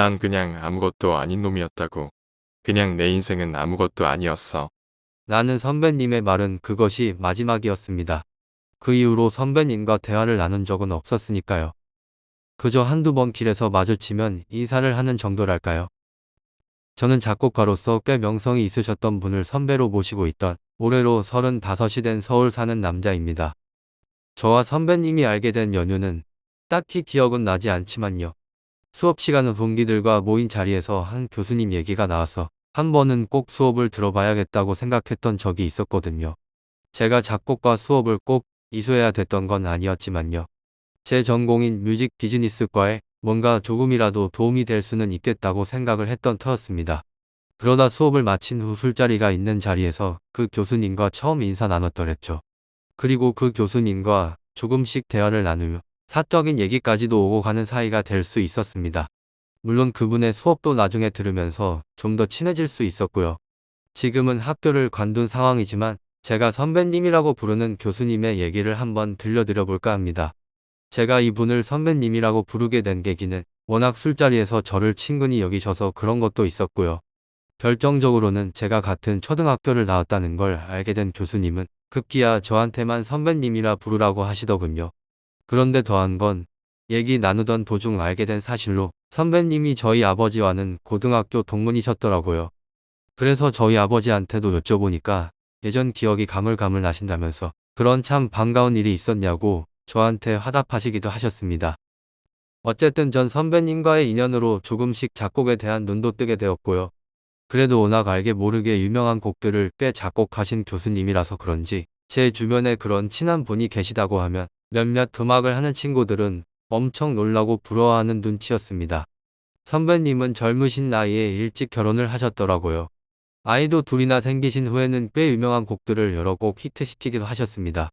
난 그냥 아무것도 아닌 놈이었다고. 그냥 내 인생은 아무것도 아니었어. 라는 선배님의 말은 그것이 마지막이었습니다. 그 이후로 선배님과 대화를 나눈 적은 없었으니까요. 그저 한두 번 길에서 마주치면 인사를 하는 정도랄까요. 저는 작곡가로서 꽤 명성이 있으셨던 분을 선배로 모시고 있던 올해로 35이 된 서울 사는 남자입니다. 저와 선배님이 알게 된 연유는 딱히 기억은 나지 않지만요. 수업 시간 동기들과 모인 자리에서 한 교수님 얘기가 나와서 한 번은 꼭 수업을 들어봐야겠다고 생각했던 적이 있었거든요. 제가 작곡가 수업을 꼭 이수해야 됐던 건 아니었지만요. 제 전공인 뮤직 비즈니스과에 뭔가 조금이라도 도움이 될 수는 있겠다고 생각을 했던 터였습니다. 그러다 수업을 마친 후 술자리가 있는 자리에서 그 교수님과 처음 인사 나눴더랬죠. 그리고 그 교수님과 조금씩 대화를 나누며 사적인 얘기까지도 오고 가는 사이가 될 수 있었습니다. 물론 그분의 수업도 나중에 들으면서 좀 더 친해질 수 있었고요. 지금은 학교를 관둔 상황이지만 제가 선배님이라고 부르는 교수님의 얘기를 한번 들려드려 볼까 합니다. 제가 이분을 선배님이라고 부르게 된 계기는 워낙 술자리에서 저를 친근히 여기셔서 그런 것도 있었고요. 결정적으로는 제가 같은 초등학교를 나왔다는 걸 알게 된 교수님은 급기야 저한테만 선배님이라 부르라고 하시더군요. 그런데 더한 건 얘기 나누던 도중 알게 된 사실로 선배님이 저희 아버지와는 고등학교 동문이셨더라고요. 그래서 저희 아버지한테도 여쭤보니까 예전 기억이 가물가물 나신다면서 그런 참 반가운 일이 있었냐고 저한테 화답하시기도 하셨습니다. 어쨌든 전 선배님과의 인연으로 조금씩 작곡에 대한 눈도 뜨게 되었고요. 그래도 워낙 알게 모르게 유명한 곡들을 꽤 작곡하신 교수님이라서 그런지 제 주변에 그런 친한 분이 계시다고 하면 몇몇 음악을 하는 친구들은 엄청 놀라고 부러워하는 눈치였습니다. 선배님은 젊으신 나이에 일찍 결혼을 하셨더라고요. 아이도 둘이나 생기신 후에는 꽤 유명한 곡들을 여러 곡 히트시키기도 하셨습니다.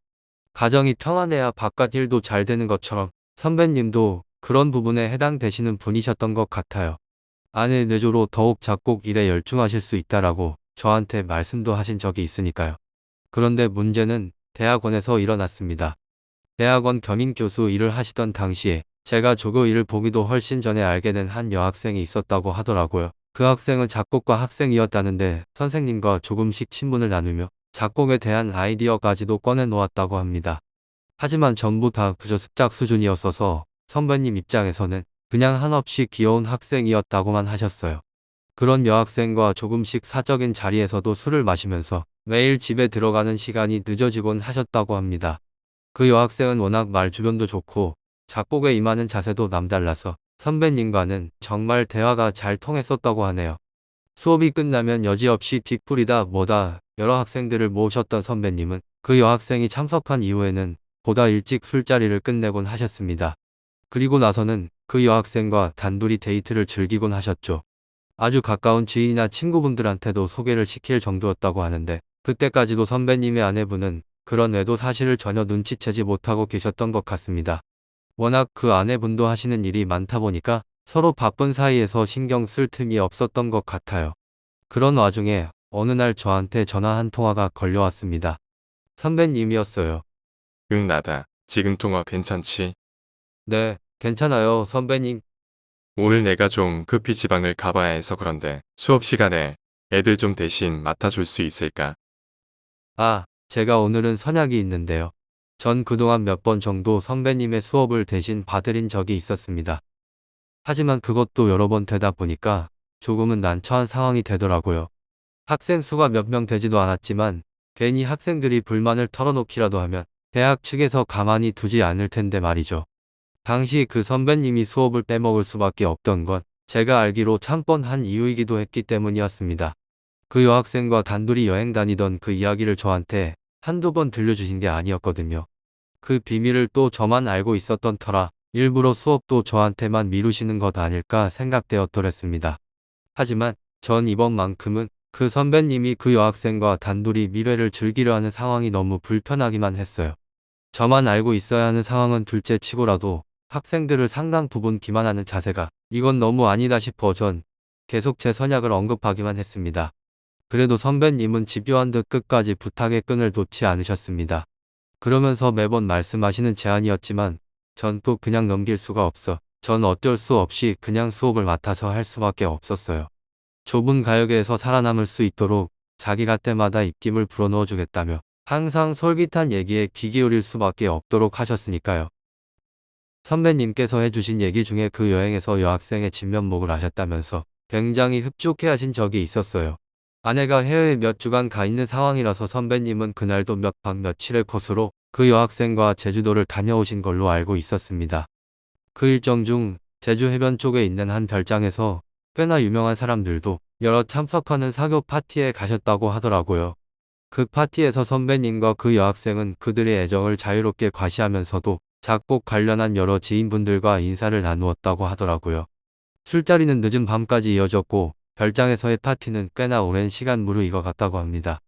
가정이 평안해야 바깥 일도 잘 되는 것처럼 선배님도 그런 부분에 해당되시는 분이셨던 것 같아요. 아내 내조로 더욱 작곡 일에 열중하실 수 있다라고 저한테 말씀도 하신 적이 있으니까요. 그런데 문제는 대학원에서 일어났습니다. 대학원 겸임 교수 일을 하시던 당시에 제가 조교 일을 보기도 훨씬 전에 알게 된 한 여학생이 있었다고 하더라고요. 그 학생은 작곡과 학생이었다는데 선생님과 조금씩 친분을 나누며 작곡에 대한 아이디어까지도 꺼내놓았다고 합니다. 하지만 전부 다 그저 습작 수준이었어서 선배님 입장에서는 그냥 한없이 귀여운 학생이었다고만 하셨어요. 그런 여학생과 조금씩 사적인 자리에서도 술을 마시면서 매일 집에 들어가는 시간이 늦어지곤 하셨다고 합니다. 그 여학생은 워낙 말주변도 좋고 작곡에 임하는 자세도 남달라서 선배님과는 정말 대화가 잘 통했었다고 하네요. 수업이 끝나면 여지없이 뒷풀이다 뭐다 여러 학생들을 모으셨던 선배님은 그 여학생이 참석한 이후에는 보다 일찍 술자리를 끝내곤 하셨습니다. 그리고 나서는 그 여학생과 단둘이 데이트를 즐기곤 하셨죠. 아주 가까운 지인이나 친구분들한테도 소개를 시킬 정도였다고 하는데 그때까지도 선배님의 아내분은 그런 외도 사실을 전혀 눈치채지 못하고 계셨던 것 같습니다. 워낙 그 아내분도 하시는 일이 많다 보니까 서로 바쁜 사이에서 신경 쓸 틈이 없었던 것 같아요. 그런 와중에 어느 날 저한테 전화 한 통화가 걸려왔습니다. 선배님이었어요. 응, 나다. 지금 통화 괜찮지? 네, 괜찮아요, 선배님. 오늘 내가 좀 급히 지방을 가봐야 해서 그런데 수업 시간에 애들 좀 대신 맡아줄 수 있을까? 아, 제가 오늘은 선약이 있는데요. 전 그동안 몇 번 정도 선배님의 수업을 대신 봐드린 적이 있었습니다. 하지만 그것도 여러 번 되다 보니까 조금은 난처한 상황이 되더라고요. 학생 수가 몇 명 되지도 않았지만 괜히 학생들이 불만을 털어놓기라도 하면 대학 측에서 가만히 두지 않을 텐데 말이죠. 당시 그 선배님이 수업을 빼먹을 수밖에 없던 건 제가 알기로 참 뻔한 이유이기도 했기 때문이었습니다. 그 여학생과 단둘이 여행 다니던 그 이야기를 저한테 한두 번 들려주신 게 아니었거든요. 그 비밀을 또 저만 알고 있었던 터라 일부러 수업도 저한테만 미루시는 것 아닐까 생각되었더랬습니다. 하지만 전 이번만큼은 그 선배님이 그 여학생과 단둘이 미래를 즐기려 하는 상황이 너무 불편하기만 했어요. 저만 알고 있어야 하는 상황은 둘째 치고라도 학생들을 상당 부분 기만하는 자세가 이건 너무 아니다 싶어 전 계속 제 선약을 언급하기만 했습니다. 그래도 선배님은 집요한 듯 끝까지 부탁의 끈을 놓지 않으셨습니다. 그러면서 매번 말씀하시는 제안이었지만 전 또 그냥 넘길 수가 없어 전 어쩔 수 없이 그냥 수업을 맡아서 할 수밖에 없었어요. 좁은 가요계에서 살아남을 수 있도록 자기가 때마다 입김을 불어넣어 주겠다며 항상 솔깃한 얘기에 귀 기울일 수밖에 없도록 하셨으니까요. 선배님께서 해주신 얘기 중에 그 여행에서 여학생의 진면목을 아셨다면서 굉장히 흡족해하신 적이 있었어요. 아내가 해외에 몇 주간 가 있는 상황이라서 선배님은 그날도 몇 박 며칠의 코스로 그 여학생과 제주도를 다녀오신 걸로 알고 있었습니다. 그 일정 중 제주 해변 쪽에 있는 한 별장에서 꽤나 유명한 사람들도 여러 참석하는 사교 파티에 가셨다고 하더라고요. 그 파티에서 선배님과 그 여학생은 그들의 애정을 자유롭게 과시하면서도 작곡 관련한 여러 지인분들과 인사를 나누었다고 하더라고요. 술자리는 늦은 밤까지 이어졌고 별장에서의 파티는 꽤나 오랜 시간 무르익어갔다고 합니다.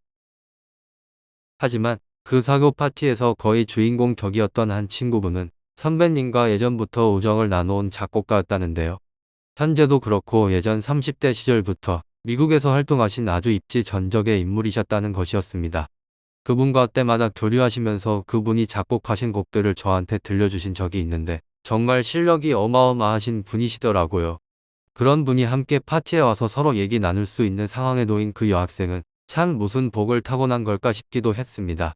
하지만 그 사교 파티에서 거의 주인공 격이었던 한 친구분은 선배님과 예전부터 우정을 나눠온 작곡가였다는데요. 현재도 그렇고 예전 30대 시절부터 미국에서 활동하신 아주 입지전적의 인물이셨다는 것이었습니다. 그분과 때마다 교류하시면서 그분이 작곡하신 곡들을 저한테 들려주신 적이 있는데 정말 실력이 어마어마하신 분이시더라고요. 그런 분이 함께 파티에 와서 서로 얘기 나눌 수 있는 상황에 놓인 그 여학생은 참 무슨 복을 타고난 걸까 싶기도 했습니다.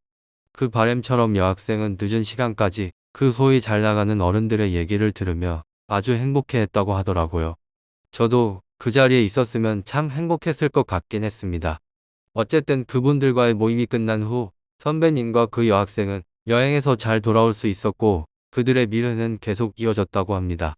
그 바램처럼 여학생은 늦은 시간까지 그 소위 잘 나가는 어른들의 얘기를 들으며 아주 행복해했다고 하더라고요. 저도 그 자리에 있었으면 참 행복했을 것 같긴 했습니다. 어쨌든 그분들과의 모임이 끝난 후 선배님과 그 여학생은 여행에서 잘 돌아올 수 있었고 그들의 미래는 계속 이어졌다고 합니다.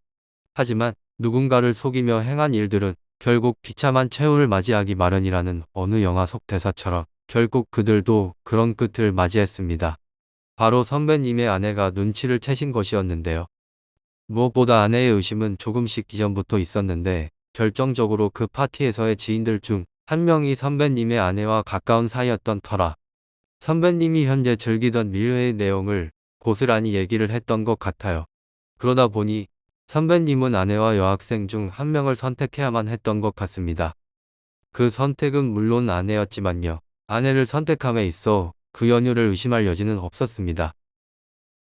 하지만 누군가를 속이며 행한 일들은 결국 비참한 최후를 맞이하기 마련이라는 어느 영화 속 대사처럼 결국 그들도 그런 끝을 맞이했습니다. 바로 선배님의 아내가 눈치를 채신 것이었는데요. 무엇보다 아내의 의심은 조금씩 이전부터 있었는데 결정적으로 그 파티에서의 지인들 중 한 명이 선배님의 아내와 가까운 사이였던 터라 선배님이 현재 즐기던 밀회의 내용을 고스란히 얘기를 했던 것 같아요. 그러다 보니 선배님은 아내와 여학생 중 한 명을 선택해야만 했던 것 같습니다. 그 선택은 물론 아내였지만요. 아내를 선택함에 있어 그 연유를 의심할 여지는 없었습니다.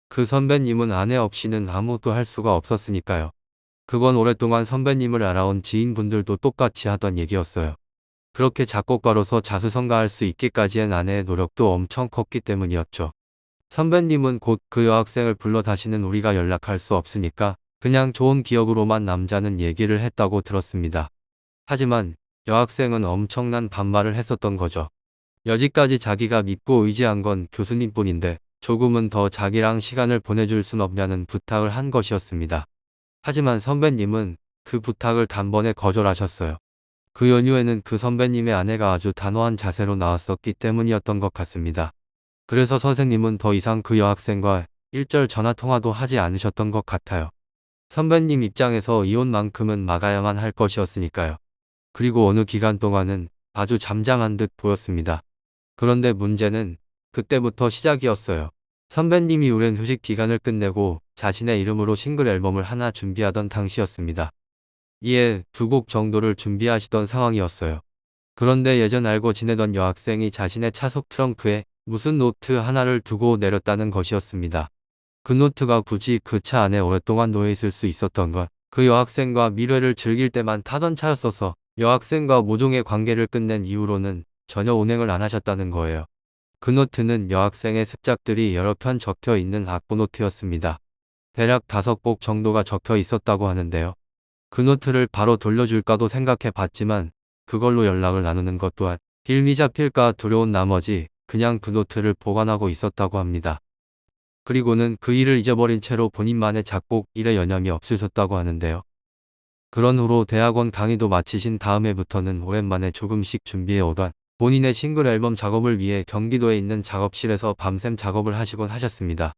그 선배님은 아내 없이는 아무것도 할 수가 없었으니까요. 그건 오랫동안 선배님을 알아온 지인분들도 똑같이 하던 얘기였어요. 그렇게 작곡가로서 자수성가할 수 있기까지의 아내의 노력도 엄청 컸기 때문이었죠. 선배님은 곧 그 여학생을 불러 다시는 우리가 연락할 수 없으니까 그냥 좋은 기억으로만 남자는 얘기를 했다고 들었습니다. 하지만 여학생은 엄청난 반말을 했었던 거죠. 여지까지 자기가 믿고 의지한 건 교수님뿐인데 조금은 더 자기랑 시간을 보내줄 순 없냐는 부탁을 한 것이었습니다. 하지만 선배님은 그 부탁을 단번에 거절하셨어요. 그 연유에는 그 선배님의 아내가 아주 단호한 자세로 나왔었기 때문이었던 것 같습니다. 그래서 선생님은 더 이상 그 여학생과 일절 전화통화도 하지 않으셨던 것 같아요. 선배님 입장에서 이혼만큼은 막아야만 할 것이었으니까요. 그리고 어느 기간 동안은 아주 잠잠한 듯 보였습니다. 그런데 문제는 그때부터 시작이었어요. 선배님이 오랜 휴식 기간을 끝내고 자신의 이름으로 싱글 앨범을 하나 준비하던 당시였습니다. 이에 2곡 정도를 준비하시던 상황이었어요. 그런데 예전 알고 지내던 여학생이 자신의 차속 트렁크에 무슨 노트 하나를 두고 내렸다는 것이었습니다. 그 노트가 굳이 그 차 안에 오랫동안 놓여 있을 수 있었던 건 그 여학생과 밀회를 즐길 때만 타던 차였어서 여학생과 모종의 관계를 끝낸 이후로는 전혀 운행을 안 하셨다는 거예요. 그 노트는 여학생의 습작들이 여러 편 적혀 있는 악보 노트였습니다. 대략 5곡 정도가 적혀 있었다고 하는데요. 그 노트를 바로 돌려줄까도 생각해 봤지만 그걸로 연락을 나누는 것 또한 빌미 잡힐까 두려운 나머지 그냥 그 노트를 보관하고 있었다고 합니다. 그리고는 그 일을 잊어버린 채로 본인만의 작곡 일에 여념이 없으셨다고 하는데요. 그런 후로 대학원 강의도 마치신 다음 해부터는 오랜만에 조금씩 준비해 오던 본인의 싱글 앨범 작업을 위해 경기도에 있는 작업실에서 밤샘 작업을 하시곤 하셨습니다.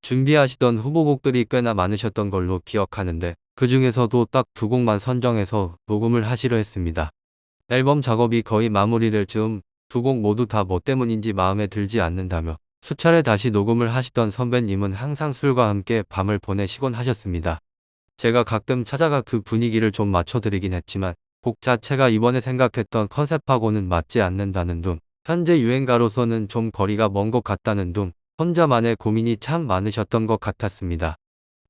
준비하시던 후보곡들이 꽤나 많으셨던 걸로 기억하는데 그 중에서도 딱 2곡만 선정해서 녹음을 하시려 했습니다. 앨범 작업이 거의 마무리될 즈음 2곡 모두 다 뭐 때문인지 마음에 들지 않는다며 수차례 다시 녹음을 하시던 선배님은 항상 술과 함께 밤을 보내시곤 하셨습니다. 제가 가끔 찾아가 그 분위기를 좀 맞춰드리긴 했지만 곡 자체가 이번에 생각했던 컨셉하고는 맞지 않는다는 둥, 현재 유행가로서는 좀 거리가 먼 것 같다는 둥, 혼자만의 고민이 참 많으셨던 것 같았습니다.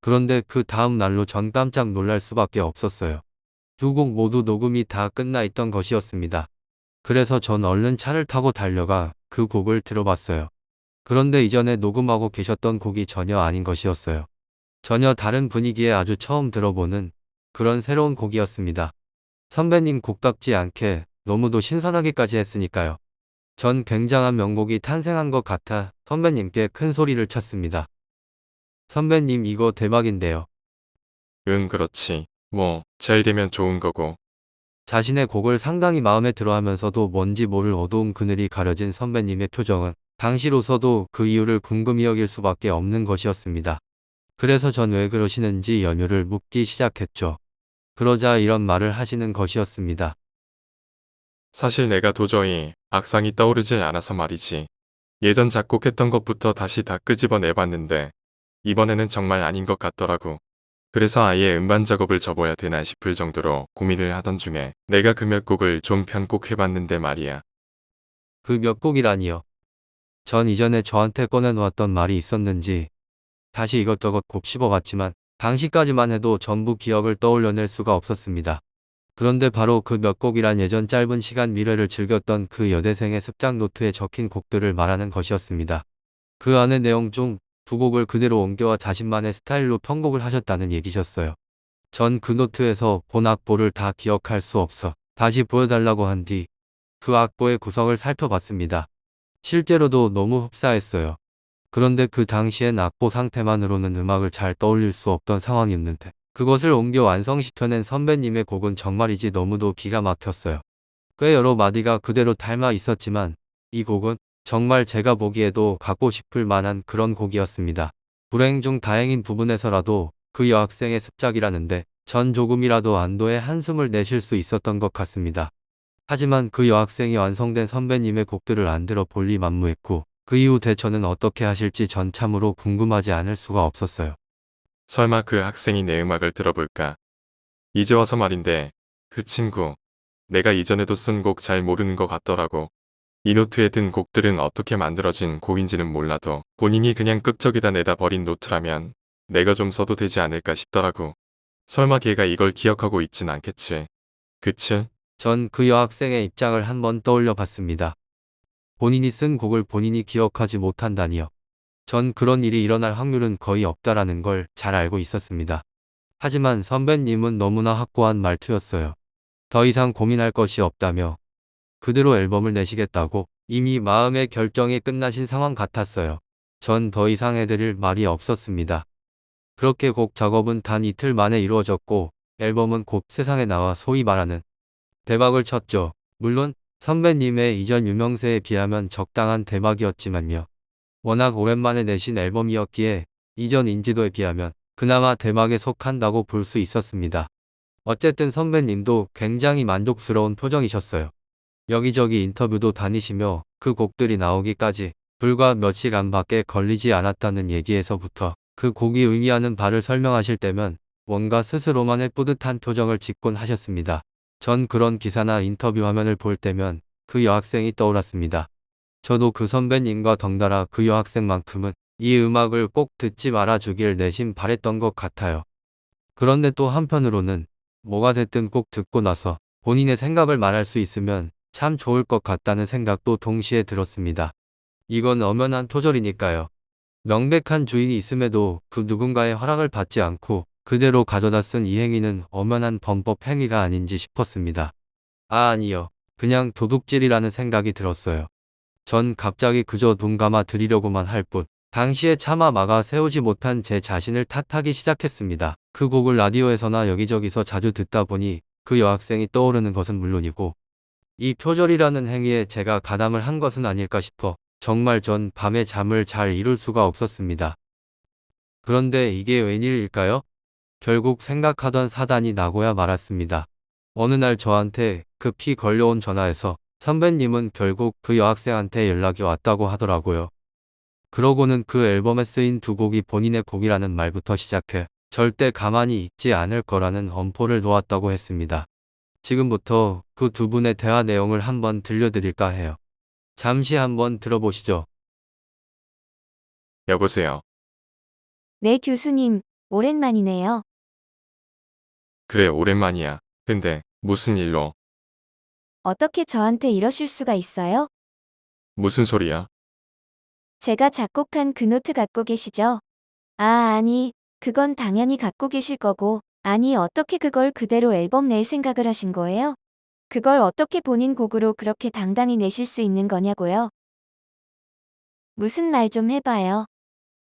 그런데 그 다음 날로 전 깜짝 놀랄 수밖에 없었어요. 두 곡 모두 녹음이 다 끝나 있던 것이었습니다. 그래서 전 얼른 차를 타고 달려가 그 곡을 들어봤어요. 그런데 이전에 녹음하고 계셨던 곡이 전혀 아닌 것이었어요. 전혀 다른 분위기에 아주 처음 들어보는 그런 새로운 곡이었습니다. 선배님 곡답지 않게 너무도 신선하기까지 했으니까요. 전 굉장한 명곡이 탄생한 것 같아 선배님께 큰 소리를 쳤습니다. 선배님 이거 대박인데요. 응, 그렇지. 뭐, 잘 되면 좋은 거고. 자신의 곡을 상당히 마음에 들어하면서도 뭔지 모를 어두운 그늘이 가려진 선배님의 표정은 당시로서도 그 이유를 궁금히 여길 수밖에 없는 것이었습니다. 그래서 전 왜 그러시는지 연유를 묻기 시작했죠. 그러자 이런 말을 하시는 것이었습니다. 사실 내가 도저히 악상이 떠오르질 않아서 말이지. 예전 작곡했던 것부터 다시 다 끄집어내봤는데 이번에는 정말 아닌 것 같더라고. 그래서 아예 음반 작업을 접어야 되나 싶을 정도로 고민을 하던 중에 내가 그 몇 곡을 좀 편곡해봤는데 말이야. 그 몇 곡이라니요. 전 이전에 저한테 꺼내놓았던 말이 있었는지 다시 이것저것 곱씹어봤지만 당시까지만 해도 전부 기억을 떠올려낼 수가 없었습니다. 그런데 바로 그 몇 곡이란 예전 짧은 시간 미래를 즐겼던 그 여대생의 습작 노트에 적힌 곡들을 말하는 것이었습니다. 그 안의 내용 중 두 곡을 그대로 옮겨와 자신만의 스타일로 편곡을 하셨다는 얘기셨어요. 전 그 노트에서 본 악보를 다 기억할 수 없어 다시 보여달라고 한 뒤 그 악보의 구성을 살펴봤습니다. 실제로도 너무 흡사했어요. 그런데 그 당시엔 악보 상태만으로는 음악을 잘 떠올릴 수 없던 상황이었는데 그것을 옮겨 완성시켜낸 선배님의 곡은 정말이지 너무도 기가 막혔어요. 꽤 여러 마디가 그대로 닮아 있었지만 이 곡은 정말 제가 보기에도 갖고 싶을 만한 그런 곡이었습니다. 불행 중 다행인 부분에서라도 그 여학생의 습작이라는데 전 조금이라도 안도의 한숨을 내쉴 수 있었던 것 같습니다. 하지만 그 여학생이 완성된 선배님의 곡들을 안 들어볼리 만무했고 그 이후 대처는 어떻게 하실지 전 참으로 궁금하지 않을 수가 없었어요. 설마 그 학생이 내 음악을 들어볼까? 이제 와서 말인데 그 친구 내가 이전에도 쓴 곡 잘 모르는 것 같더라고. 이 노트에 든 곡들은 어떻게 만들어진 곡인지는 몰라도 본인이 그냥 끄적이다 내다 버린 노트라면 내가 좀 써도 되지 않을까 싶더라고. 설마 걔가 이걸 기억하고 있진 않겠지. 그치? 전 그 여학생의 입장을 한번 떠올려 봤습니다. 본인이 쓴 곡을 본인이 기억하지 못한다니요. 전 그런 일이 일어날 확률은 거의 없다라는 걸 잘 알고 있었습니다. 하지만 선배님은 너무나 확고한 말투였어요. 더 이상 고민할 것이 없다며 그대로 앨범을 내시겠다고 이미 마음의 결정이 끝나신 상황 같았어요. 전 더 이상 해드릴 말이 없었습니다. 그렇게 곡 작업은 단 이틀 만에 이루어졌고 앨범은 곧 세상에 나와 소위 말하는 대박을 쳤죠. 물론 선배님의 이전 유명세에 비하면 적당한 대박이었지만요. 워낙 오랜만에 내신 앨범이었기에 이전 인지도에 비하면 그나마 대박에 속한다고 볼 수 있었습니다. 어쨌든 선배님도 굉장히 만족스러운 표정이셨어요. 여기저기 인터뷰도 다니시며 그 곡들이 나오기까지 불과 몇 시간밖에 걸리지 않았다는 얘기에서부터 그 곡이 의미하는 바를 설명하실 때면 뭔가 스스로만의 뿌듯한 표정을 짓곤 하셨습니다. 전 그런 기사나 인터뷰 화면을 볼 때면 그 여학생이 떠올랐습니다. 저도 그 선배님과 덩달아 그 여학생만큼은 이 음악을 꼭 듣지 말아주길 내심 바랬던 것 같아요. 그런데 또 한편으로는 뭐가 됐든 꼭 듣고 나서 본인의 생각을 말할 수 있으면 참 좋을 것 같다는 생각도 동시에 들었습니다. 이건 엄연한 표절이니까요. 명백한 주인이 있음에도 그 누군가의 허락을 받지 않고 그대로 가져다 쓴 이 행위는 엄연한 범법 행위가 아닌지 싶었습니다. 아니요. 그냥 도둑질이라는 생각이 들었어요. 전 갑자기 그저 눈 감아 드리려고만 할 뿐 당시에 차마 막아 세우지 못한 제 자신을 탓하기 시작했습니다. 그 곡을 라디오에서나 여기저기서 자주 듣다 보니 그 여학생이 떠오르는 것은 물론이고 이 표절이라는 행위에 제가 가담을 한 것은 아닐까 싶어 정말 전 밤에 잠을 잘 이룰 수가 없었습니다. 그런데 이게 웬일일까요? 결국 생각하던 사단이 나고야 말았습니다. 어느 날 저한테 급히 걸려온 전화에서 선배님은 결국 그 여학생한테 연락이 왔다고 하더라고요. 그러고는 그 앨범에 쓰인 두 곡이 본인의 곡이라는 말부터 시작해 절대 가만히 있지 않을 거라는 엄포를 놓았다고 했습니다. 지금부터 그 두 분의 대화 내용을 한번 들려드릴까 해요. 잠시 한번 들어보시죠. 여보세요. 네, 교수님. 오랜만이네요. 그래, 오랜만이야. 근데 무슨 일로? 어떻게 저한테 이러실 수가 있어요? 무슨 소리야? 제가 작곡한 그 노트 갖고 계시죠? 아니, 그건 당연히 갖고 계실 거고, 아니, 어떻게 그걸 그대로 앨범 낼 생각을 하신 거예요? 그걸 어떻게 본인 곡으로 그렇게 당당히 내실 수 있는 거냐고요? 무슨 말 좀 해봐요.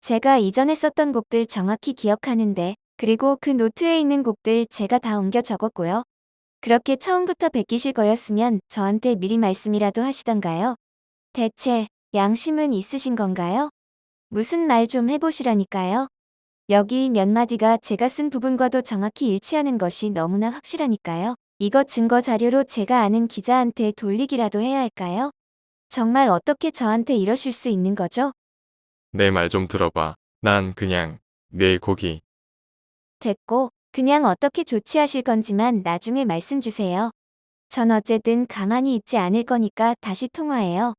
제가 이전에 썼던 곡들 정확히 기억하는데, 그리고 그 노트에 있는 곡들 제가 다 옮겨 적었고요. 그렇게 처음부터 베끼실 거였으면 저한테 미리 말씀이라도 하시던가요? 대체 양심은 있으신 건가요? 무슨 말 좀 해보시라니까요. 여기 몇 마디가 제가 쓴 부분과도 정확히 일치하는 것이 너무나 확실하니까요. 이거 증거 자료로 제가 아는 기자한테 돌리기라도 해야 할까요? 정말 어떻게 저한테 이러실 수 있는 거죠? 내 말 좀 들어봐. 난 그냥 내 곡이 됐고, 그냥 어떻게 조치하실 건지만 나중에 말씀 주세요. 전 어쨌든 가만히 있지 않을 거니까 다시 통화해요.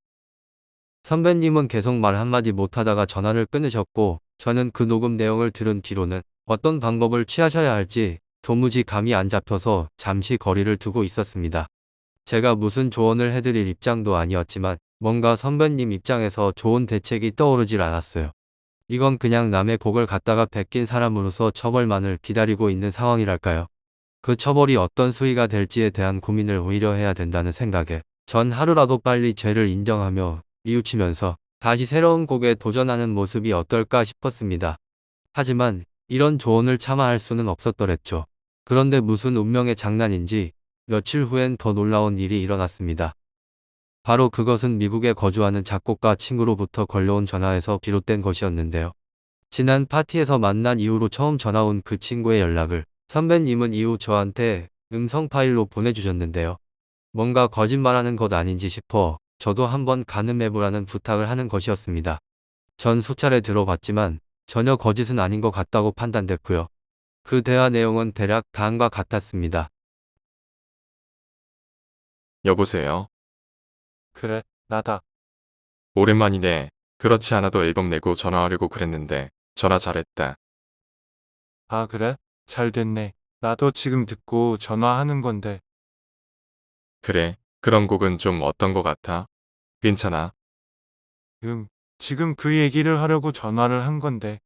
선배님은 계속 말 한마디 못하다가 전화를 끊으셨고, 저는 그 녹음 내용을 들은 뒤로는 어떤 방법을 취하셔야 할지 도무지 감이 안 잡혀서 잠시 거리를 두고 있었습니다. 제가 무슨 조언을 해드릴 입장도 아니었지만 뭔가 선배님 입장에서 좋은 대책이 떠오르질 않았어요. 이건 그냥 남의 곡을 갖다가 베낀 사람으로서 처벌만을 기다리고 있는 상황이랄까요. 그 처벌이 어떤 수위가 될지에 대한 고민을 오히려 해야 된다는 생각에 전 하루라도 빨리 죄를 인정하며 뉘우치면서 다시 새로운 곡에 도전하는 모습이 어떨까 싶었습니다. 하지만 이런 조언을 차마 할 수는 없었더랬죠. 그런데 무슨 운명의 장난인지 며칠 후엔 더 놀라운 일이 일어났습니다. 바로 그것은 미국에 거주하는 작곡가 친구로부터 걸려온 전화에서 비롯된 것이었는데요. 지난 파티에서 만난 이후로 처음 전화 온 그 친구의 연락을 선배님은 이후 저한테 음성 파일로 보내주셨는데요. 뭔가 거짓말하는 것 아닌지 싶어 저도 한번 가늠해보라는 부탁을 하는 것이었습니다. 전 수차례 들어봤지만 전혀 거짓은 아닌 것 같다고 판단됐고요. 그 대화 내용은 대략 다음과 같았습니다. 여보세요? 그래, 나다. 오랜만이네. 그렇지 않아도 앨범 내고 전화하려고 그랬는데 전화 잘했다. 아, 그래? 잘 됐네. 나도 지금 듣고 전화하는 건데. 그래, 그런 곡은 좀 어떤 거 같아? 괜찮아? 지금 그 얘기를 하려고 전화를 한 건데.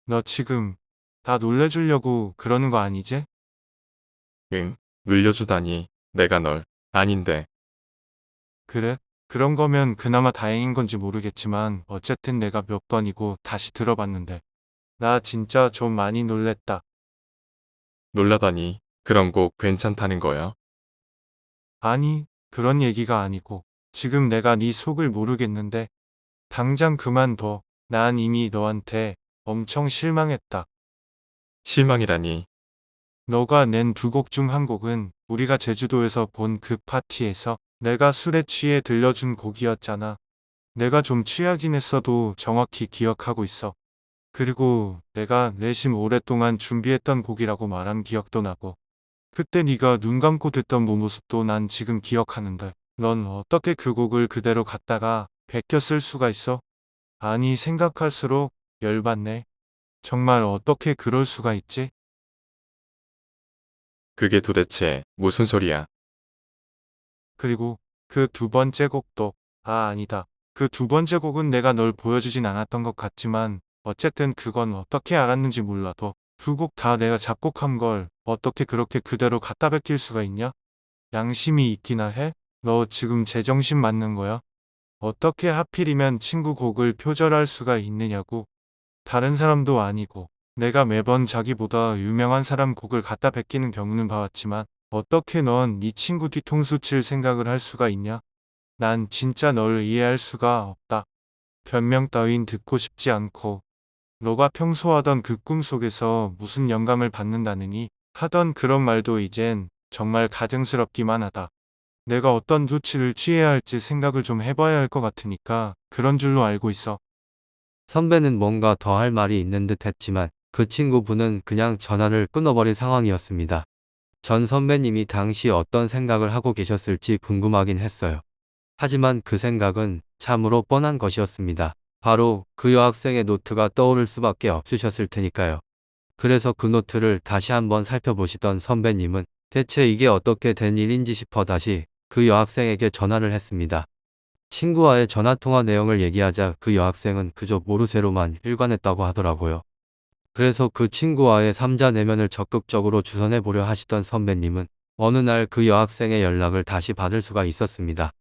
너 지금 나 놀래주려고 그러는 거 아니지? 응, 물려주다니. 내가 널. 아닌데. 그래? 그런 거면 그나마 다행인 건지 모르겠지만 어쨌든 내가 몇 번이고 다시 들어봤는데. 나 진짜 좀 많이 놀랬다. 놀라다니. 그런 곡 괜찮다는 거야? 아니, 그런 얘기가 아니고. 지금 내가 네 속을 모르겠는데. 당장 그만둬. 난 이미 너한테 엄청 실망했다. 실망이라니. 너가 낸 두 곡 중 한 곡은 우리가 제주도에서 본 그 파티에서 내가 술에 취해 들려준 곡이었잖아. 내가 좀 취하긴 했어도 정확히 기억하고 있어. 그리고 내가 내심 오랫동안 준비했던 곡이라고 말한 기억도 나고. 그때 네가 눈 감고 듣던 모습도 난 지금 기억하는데 넌 어떻게 그 곡을 그대로 갖다가 베껴 쓸 수가 있어? 아니 생각할수록 열받네. 정말 어떻게 그럴 수가 있지? 그게 도대체 무슨 소리야? 그리고 그 두 번째 곡도, 아니다. 그 두 번째 곡은 내가 널 보여주진 않았던 것 같지만 어쨌든 그건 어떻게 알았는지 몰라도 두 곡 다 내가 작곡한 걸 어떻게 그렇게 그대로 갖다 베낄 수가 있냐? 양심이 있기나 해? 너 지금 제정신 맞는 거야? 어떻게 하필이면 친구 곡을 표절할 수가 있느냐고. 다른 사람도 아니고 내가 매번 자기보다 유명한 사람 곡을 갖다 베끼는 경우는 봐왔지만 어떻게 넌 네 친구 뒤통수 칠 생각을 할 수가 있냐? 난 진짜 널 이해할 수가 없다. 변명 따윈 듣고 싶지 않고 너가 평소 하던 그 꿈속에서 무슨 영감을 받는다느니 하던 그런 말도 이젠 정말 가증스럽기만 하다. 내가 어떤 조치를 취해야 할지 생각을 좀 해봐야 할 것 같으니까 그런 줄로 알고 있어. 선배는 뭔가 더 할 말이 있는 듯 했지만 그 친구분은 그냥 전화를 끊어버린 상황이었습니다. 전 선배님이 당시 어떤 생각을 하고 계셨을지 궁금하긴 했어요. 하지만 그 생각은 참으로 뻔한 것이었습니다. 바로 그 여학생의 노트가 떠오를 수밖에 없으셨을 테니까요. 그래서 그 노트를 다시 한번 살펴보시던 선배님은 대체 이게 어떻게 된 일인지 싶어 다시 그 여학생에게 전화를 했습니다. 친구와의 전화통화 내용을 얘기하자 그 여학생은 그저 모르쇠로만 일관했다고 하더라고요. 그래서 그 친구와의 3자 내면을 적극적으로 주선해 보려 하시던 선배님은 어느 날 그 여학생의 연락을 다시 받을 수가 있었습니다.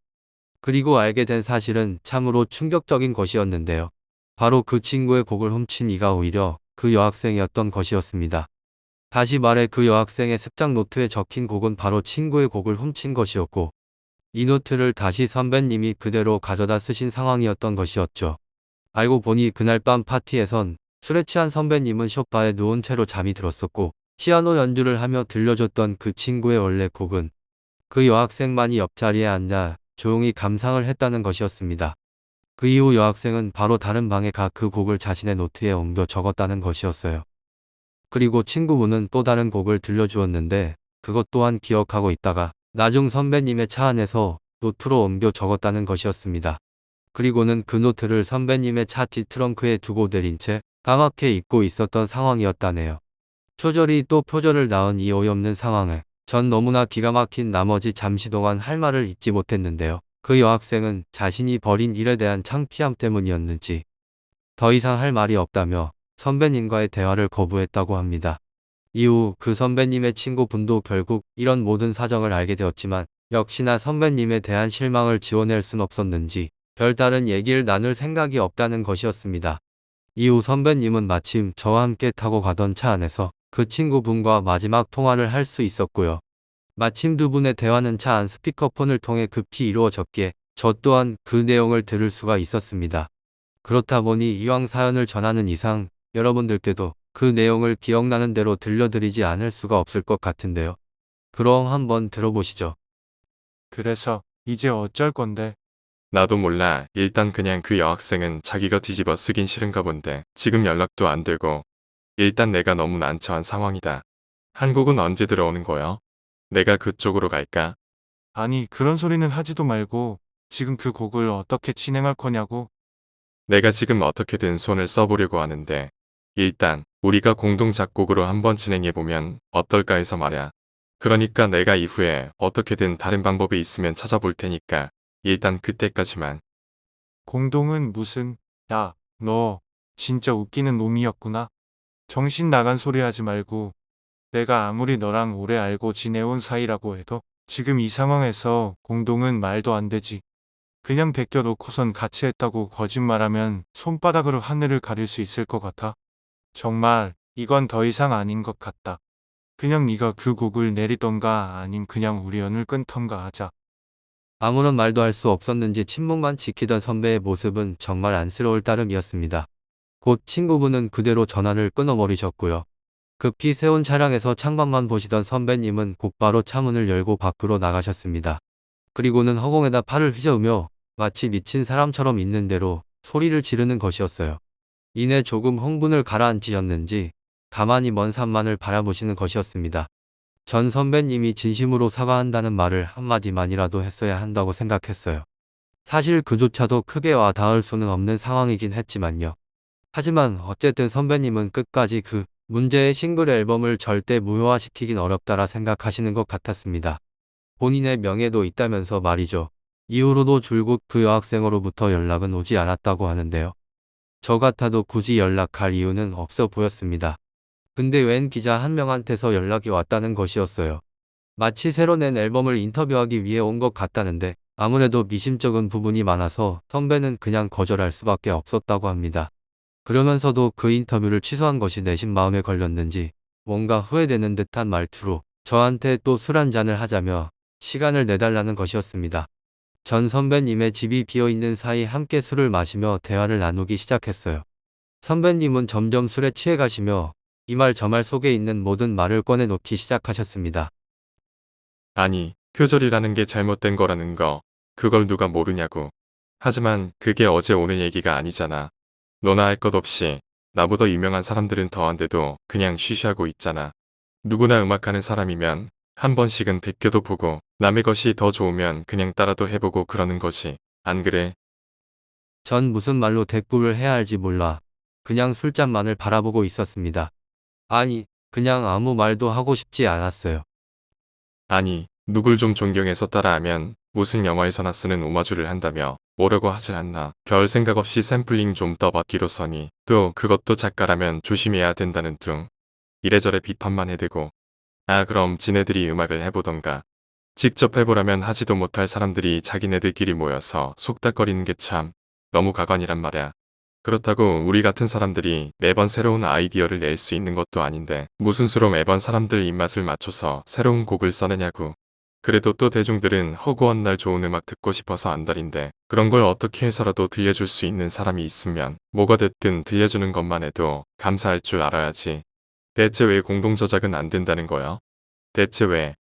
그리고 알게 된 사실은 참으로 충격적인 것이었는데요. 바로 그 친구의 곡을 훔친 이가 오히려 그 여학생이었던 것이었습니다. 다시 말해 그 여학생의 습작 노트에 적힌 곡은 바로 친구의 곡을 훔친 것이었고 이 노트를 다시 선배님이 그대로 가져다 쓰신 상황이었던 것이었죠. 알고 보니 그날 밤 파티에선 술에 취한 선배님은 소파에 누운 채로 잠이 들었었고 피아노 연주를 하며 들려줬던 그 친구의 원래 곡은 그 여학생만이 옆자리에 앉아 조용히 감상을 했다는 것이었습니다. 그 이후 여학생은 바로 다른 방에 가 그 곡을 자신의 노트에 옮겨 적었다는 것이었어요. 그리고 친구분은 또 다른 곡을 들려주었는데 그것 또한 기억하고 있다가 나중 선배님의 차 안에서 노트로 옮겨 적었다는 것이었습니다. 그리고는 그 노트를 선배님의 차 뒤 트렁크에 두고 내린 채 까맣게 잊고 있었던 상황이었다네요. 표절이 또 표절을 낳은 이 어이없는 상황에 전 너무나 기가 막힌 나머지 잠시 동안 할 말을 잊지 못했는데요. 그 여학생은 자신이 벌인 일에 대한 창피함 때문이었는지 더 이상 할 말이 없다며 선배님과의 대화를 거부했다고 합니다. 이후 그 선배님의 친구분도 결국 이런 모든 사정을 알게 되었지만 역시나 선배님에 대한 실망을 지워낼 순 없었는지 별다른 얘기를 나눌 생각이 없다는 것이었습니다. 이후 선배님은 마침 저와 함께 타고 가던 차 안에서 그 친구분과 마지막 통화를 할 수 있었고요. 마침 두 분의 대화는 차 안 스피커폰을 통해 급히 이루어졌기에 저 또한 그 내용을 들을 수가 있었습니다. 그렇다 보니 이왕 사연을 전하는 이상 여러분들께도 그 내용을 기억나는 대로 들려드리지 않을 수가 없을 것 같은데요. 그럼 한번 들어보시죠. 그래서 이제 어쩔 건데? 나도 몰라. 일단 그냥 그 여학생은 자기가 뒤집어 쓰긴 싫은가 본데 지금 연락도 안 되고 일단 내가 너무 난처한 상황이다. 한국은 언제 들어오는 거야? 내가 그쪽으로 갈까? 아니, 그런 소리는 하지도 말고 지금 그 곡을 어떻게 진행할 거냐고. 내가 지금 어떻게든 손을 써보려고 하는데 일단 우리가 공동 작곡으로 한번 진행해보면 어떨까 해서 말야. 그러니까 내가 이후에 어떻게든 다른 방법이 있으면 찾아볼 테니까 일단 그때까지만. 공동은 무슨, 야, 너 진짜 웃기는 놈이었구나. 정신 나간 소리 하지 말고 내가 아무리 너랑 오래 알고 지내온 사이라고 해도 지금 이 상황에서 공동은 말도 안 되지. 그냥 베껴놓고선 같이 했다고 거짓말하면 손바닥으로 하늘을 가릴 수 있을 것 같아. 정말 이건 더 이상 아닌 것 같다. 그냥 네가 그 곡을 내리던가 아님 그냥 우리 연을 끊던가 하자. 아무런 말도 할 수 없었는지 침묵만 지키던 선배의 모습은 정말 안쓰러울 따름이었습니다. 곧 친구분은 그대로 전화를 끊어버리셨고요. 급히 세운 차량에서 창밖만 보시던 선배님은 곧바로 차문을 열고 밖으로 나가셨습니다. 그리고는 허공에다 팔을 휘저으며 마치 미친 사람처럼 있는 대로 소리를 지르는 것이었어요. 이내 조금 흥분을 가라앉히셨는지 가만히 먼 산만을 바라보시는 것이었습니다. 전 선배님이 진심으로 사과한다는 말을 한마디만이라도 했어야 한다고 생각했어요. 사실 그조차도 크게 와 닿을 수는 없는 상황이긴 했지만요. 하지만 어쨌든 선배님은 끝까지 그 문제의 싱글 앨범을 절대 무효화시키긴 어렵다라 생각하시는 것 같았습니다. 본인의 명예도 있다면서 말이죠. 이후로도 줄곧 그 여학생으로부터 연락은 오지 않았다고 하는데요. 저 같아도 굳이 연락할 이유는 없어 보였습니다. 근데 웬 기자 한 명한테서 연락이 왔다는 것이었어요. 마치 새로 낸 앨범을 인터뷰하기 위해 온 것 같다는데 아무래도 미심쩍은 부분이 많아서 선배는 그냥 거절할 수밖에 없었다고 합니다. 그러면서도 그 인터뷰를 취소한 것이 내심 마음에 걸렸는지 뭔가 후회되는 듯한 말투로 저한테 또 술 한잔을 하자며 시간을 내달라는 것이었습니다. 전 선배님의 집이 비어있는 사이 함께 술을 마시며 대화를 나누기 시작했어요. 선배님은 점점 술에 취해 가시며 이 말 저 말 속에 있는 모든 말을 꺼내놓기 시작하셨습니다. 아니, 표절이라는 게 잘못된 거라는 거 그걸 누가 모르냐고. 하지만 그게 어제 오늘 얘기가 아니잖아. 너나 할 것 없이 나보다 유명한 사람들은 더한데도 그냥 쉬쉬하고 있잖아. 누구나 음악하는 사람이면 한 번씩은 베껴도 보고 남의 것이 더 좋으면 그냥 따라도 해보고 그러는 거지. 안 그래? 전 무슨 말로 대꾸를 해야 할지 몰라 그냥 술잔만을 바라보고 있었습니다. 아니, 그냥 아무 말도 하고 싶지 않았어요. 아니, 누굴 좀 존경해서 따라하면 무슨 영화에서나 쓰는 오마주를 한다며 뭐라고 하질 않나. 별 생각 없이 샘플링 좀 떠받기로서니 또 그것도 작가라면 조심해야 된다는 둥. 이래저래 비판만 해대고. 아 그럼 지네들이 음악을 해보던가. 직접 해보라면 하지도 못할 사람들이 자기네들끼리 모여서 속닥거리는 게 참 너무 가관이란 말이야. 그렇다고 우리 같은 사람들이 매번 새로운 아이디어를 낼 수 있는 것도 아닌데 무슨 수로 매번 사람들 입맛을 맞춰서 새로운 곡을 써내냐고. 그래도 또 대중들은 허구한 날 좋은 음악 듣고 싶어서 안달인데 그런 걸 어떻게 해서라도 들려줄 수 있는 사람이 있으면 뭐가 됐든 들려주는 것만 해도 감사할 줄 알아야지. 대체 왜 공동 저작은 안 된다는 거야? 대체 왜?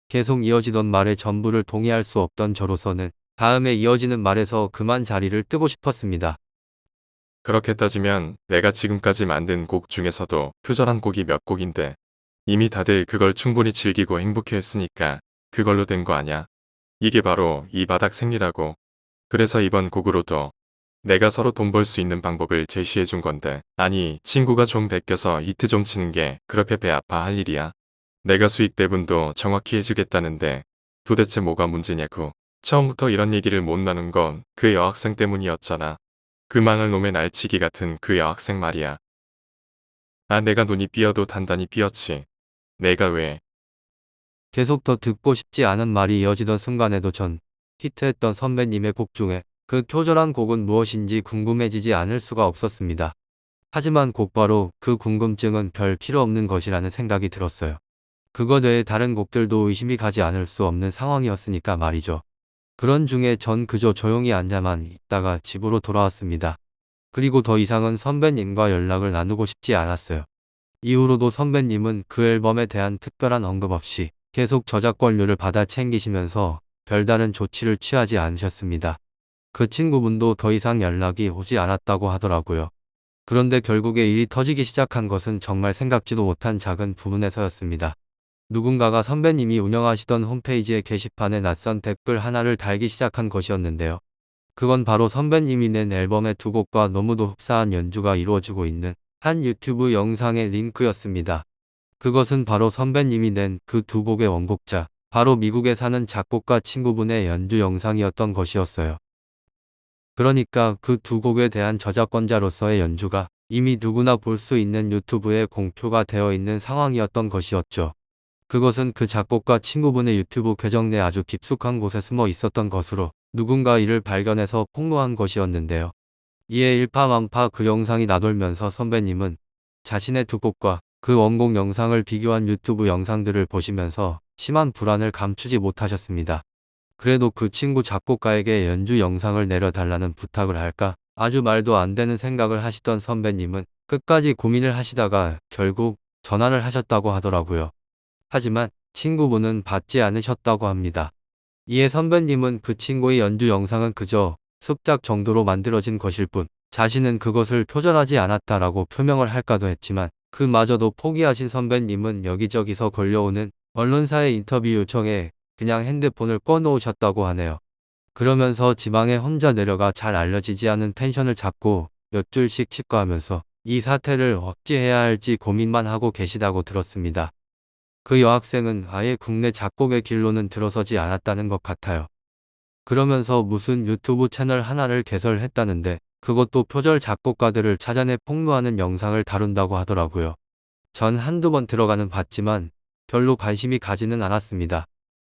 계속 이어지던 말에 전부를 동의할 수 없던 저로서는 다음에 이어지는 말에서 그만 자리를 뜨고 싶었습니다. 그렇게 따지면 내가 지금까지 만든 곡 중에서도 표절한 곡이 몇 곡인데 이미 다들 그걸 충분히 즐기고 행복해했으니까 그걸로 된 거 아냐? 이게 바로 이 바닥 생리라고. 그래서 이번 곡으로도 내가 서로 돈 벌 수 있는 방법을 제시해 준 건데 아니 친구가 좀 베껴서 히트 좀 치는 게 그렇게 배 아파할 일이야? 내가 수익 배분도 정확히 해주겠다는데 도대체 뭐가 문제냐고. 처음부터 이런 얘기를 못 나눈 건 그 여학생 때문이었잖아. 그 망할 놈의 날치기 같은 그 여학생 말이야. 아 내가 눈이 삐어도 단단히 삐었지. 내가 왜. 계속 더 듣고 싶지 않은 말이 이어지던 순간에도 전 히트했던 선배님의 곡 중에 그 표절한 곡은 무엇인지 궁금해지지 않을 수가 없었습니다. 하지만 곧바로 그 궁금증은 별 필요 없는 것이라는 생각이 들었어요. 그거 외에 다른 곡들도 의심이 가지 않을 수 없는 상황이었으니까 말이죠. 그런 중에 전 그저 조용히 앉아만 있다가 집으로 돌아왔습니다. 그리고 더 이상은 선배님과 연락을 나누고 싶지 않았어요. 이후로도 선배님은 그 앨범에 대한 특별한 언급 없이 계속 저작권료를 받아 챙기시면서 별다른 조치를 취하지 않으셨습니다. 그 친구분도 더 이상 연락이 오지 않았다고 하더라고요. 그런데 결국에 일이 터지기 시작한 것은 정말 생각지도 못한 작은 부분에서였습니다. 누군가가 선배님이 운영하시던 홈페이지의 게시판에 낯선 댓글 하나를 달기 시작한 것이었는데요. 그건 바로 선배님이 낸 앨범의 두 곡과 너무도 흡사한 연주가 이루어지고 있는 한 유튜브 영상의 링크였습니다. 그것은 바로 선배님이 낸 그 두 곡의 원곡자, 바로 미국에 사는 작곡가 친구분의 연주 영상이었던 것이었어요. 그러니까 그 두 곡에 대한 저작권자로서의 연주가 이미 누구나 볼 수 있는 유튜브에 공표가 되어 있는 상황이었던 것이었죠. 그것은 그 작곡가 친구분의 유튜브 계정 내 아주 깊숙한 곳에 숨어 있었던 것으로 누군가 이를 발견해서 폭로한 것이었는데요. 이에 일파만파 그 영상이 나돌면서 선배님은 자신의 두 곡과 그 원곡 영상을 비교한 유튜브 영상들을 보시면서 심한 불안을 감추지 못하셨습니다. 그래도 그 친구 작곡가에게 연주 영상을 내려달라는 부탁을 할까? 아주 말도 안 되는 생각을 하시던 선배님은 끝까지 고민을 하시다가 결국 전화를 하셨다고 하더라고요. 하지만 친구분은 받지 않으셨다고 합니다. 이에 선배님은 그 친구의 연주 영상은 그저 습작 정도로 만들어진 것일 뿐 자신은 그것을 표절하지 않았다라고 표명을 할까도 했지만 그마저도 포기하신 선배님은 여기저기서 걸려오는 언론사의 인터뷰 요청에 그냥 핸드폰을 꺼놓으셨다고 하네요. 그러면서 지방에 혼자 내려가 잘 알려지지 않은 펜션을 잡고 몇 줄씩 치과하면서 이 사태를 어찌해야 할지 고민만 하고 계시다고 들었습니다. 그 여학생은 아예 국내 작곡의 길로는 들어서지 않았다는 것 같아요. 그러면서 무슨 유튜브 채널 하나를 개설했다는데 그것도 표절 작곡가들을 찾아내 폭로하는 영상을 다룬다고 하더라고요. 전 한두 번 들어가는 봤지만 별로 관심이 가지는 않았습니다.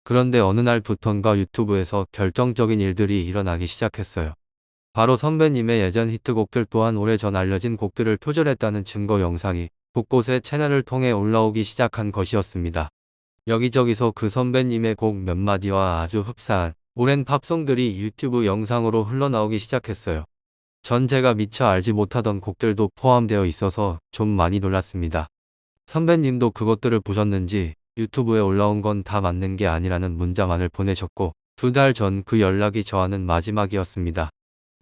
그런데 어느 날부턴가 유튜브에서 결정적인 일들이 일어나기 시작했어요. 바로 선배님의 예전 히트곡들 또한 오래전 알려진 곡들을 표절했다는 증거 영상이 곳곳에 채널을 통해 올라오기 시작한 것이었습니다. 여기저기서 그 선배님의 곡 몇 마디와 아주 흡사한 오랜 팝송들이 유튜브 영상으로 흘러나오기 시작했어요. 전 제가 미처 알지 못하던 곡들도 포함되어 있어서 좀 많이 놀랐습니다. 선배님도 그것들을 보셨는지 유튜브에 올라온 건 다 맞는 게 아니라는 문자만을 보내셨고 2달 전 그 연락이 저와는 마지막이었습니다.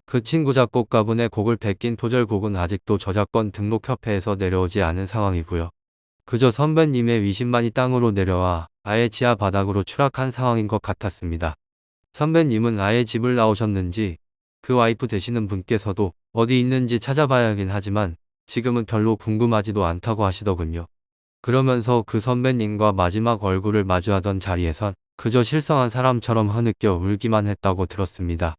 그 친구 작곡가분의 곡을 베낀 표절곡은 아직도 저작권 등록협회에서 내려오지 않은 상황이고요. 그저 선배님의 위신만이 땅으로 내려와 아예 지하 바닥으로 추락한 상황인 것 같았습니다. 선배님은 아예 집을 나오셨는지 그 와이프 되시는 분께서도 어디 있는지 찾아봐야 하긴 하지만 지금은 별로 궁금하지도 않다고 하시더군요. 그러면서 그 선배님과 마지막 얼굴을 마주하던 자리에선 그저 실성한 사람처럼 흐느껴 울기만 했다고 들었습니다.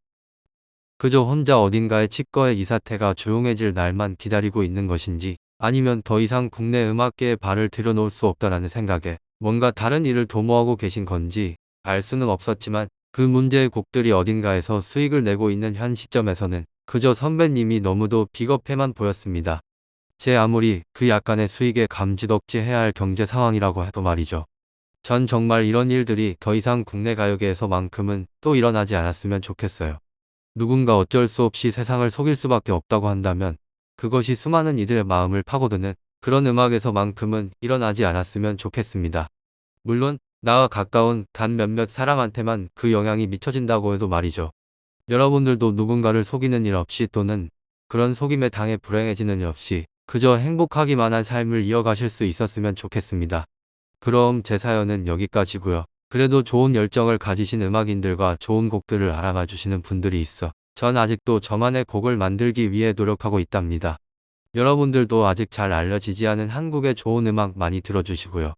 그저 혼자 어딘가에 치과에 이 사태가 조용해질 날만 기다리고 있는 것인지 아니면 더 이상 국내 음악계에 발을 들여놓을 수 없다라는 생각에 뭔가 다른 일을 도모하고 계신 건지 알 수는 없었지만 그 문제의 곡들이 어딘가에서 수익을 내고 있는 현 시점에서는 그저 선배님이 너무도 비겁해만 보였습니다. 제 아무리 그 약간의 수익에 감지덕지해야 할 경제 상황이라고 해도 말이죠. 전 정말 이런 일들이 더 이상 국내 가요계에서만큼은 또 일어나지 않았으면 좋겠어요. 누군가 어쩔 수 없이 세상을 속일 수밖에 없다고 한다면 그것이 수많은 이들의 마음을 파고드는 그런 음악에서만큼은 일어나지 않았으면 좋겠습니다. 물론 나와 가까운 단 몇몇 사람한테만 그 영향이 미쳐진다고 해도 말이죠. 여러분들도 누군가를 속이는 일 없이 또는 그런 속임에 당해 불행해지는 일 없이 그저 행복하기만 한 삶을 이어가실 수 있었으면 좋겠습니다. 그럼 제 사연은 여기까지고요. 그래도 좋은 열정을 가지신 음악인들과 좋은 곡들을 알아봐 주시는 분들이 있어 전 아직도 저만의 곡을 만들기 위해 노력하고 있답니다. 여러분들도 아직 잘 알려지지 않은 한국의 좋은 음악 많이 들어주시고요.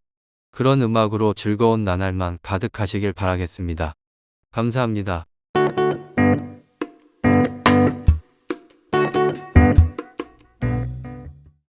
그런 음악으로 즐거운 나날만 가득하시길 바라겠습니다. 감사합니다.